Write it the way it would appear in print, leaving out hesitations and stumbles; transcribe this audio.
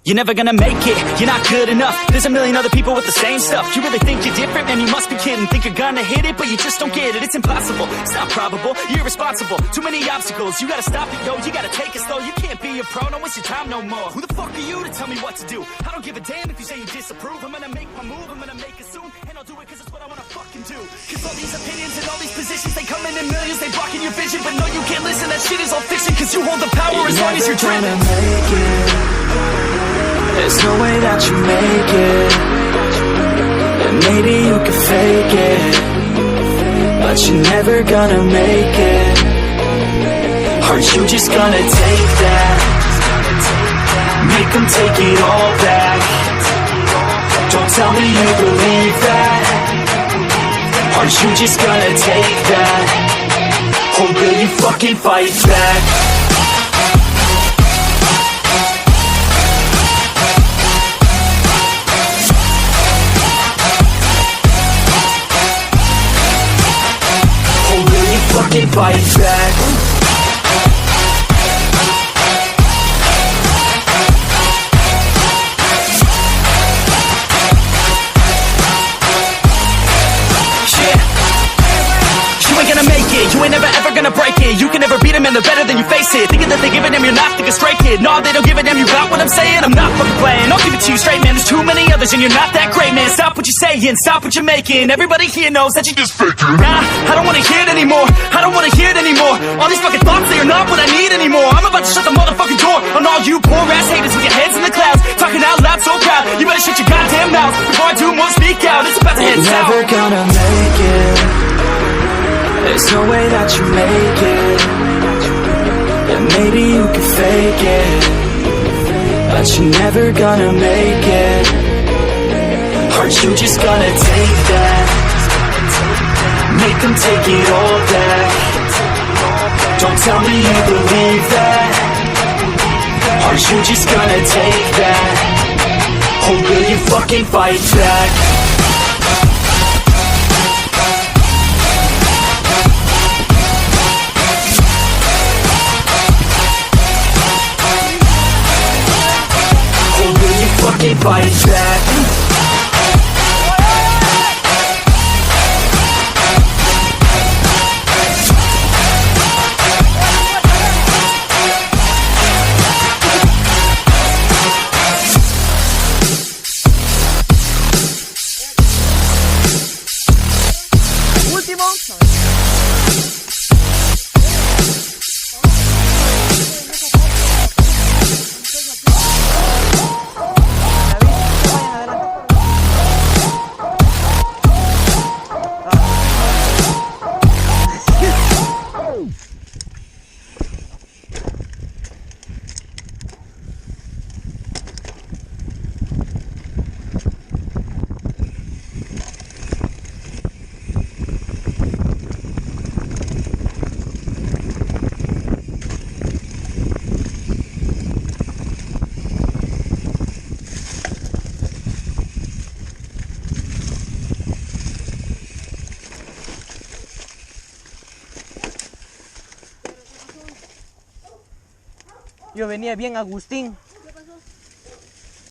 You're never gonna make it, you're not good enough. There's a million other people with the same stuff. You really think you're different? Man, you must be kidding. Think you're gonna hit it, but you just don't get it. It's impossible, it's not probable, you're irresponsible. Too many obstacles, you gotta stop it, yo. You gotta take it slow, you can't be a pro. Don't waste your time no more. Who the fuck are you to tell me what to do? I don't give a damn if you say you disapprove. I'm gonna make my move, I'm gonna make it soon. And I'll do it cause it's what I wanna fucking do. Cause all these opinions and all these positions, they come in millions, they blocking your vision. But no, you can't listen, that shit is all fiction. Cause you hold the power as long as you're dreaming. There's no way that you make it. And maybe you can fake it, but you're never gonna make it. Aren't you just gonna take that? Make them take it all back. Don't tell me you believe that. Aren't you just gonna take that? Or will you fucking fight back? Fucking fight back. You ain't never ever gonna break it. You can never beat them and they're better than you face it. Thinking that they giving them, you're not thinking straight, kid. No, they don't give a damn, you got what I'm saying? I'm not fucking playing, I'll give it to you straight, man. There's too many others and you're not that great, man. Stop what you're saying, stop what you're making. Everybody here knows that you just faking. Nah, I don't wanna hear it anymore, I don't wanna hear it anymore. All these fucking thoughts, they are not what I need anymore. I'm about to shut the motherfucking door on all you poor ass haters with your heads in the clouds, talking out loud so proud. You better shut your goddamn mouth before I do more speak out. It's about to head south. You're never gonna make it. There's no way that you make it. And maybe you can fake it, but you're never gonna make it. Aren't you just gonna take that? Make them take it all back. Don't tell me you believe that. Aren't you just gonna take that? Or will you fucking fight back? Fucking fight back. Último. Yo venía bien Agustín.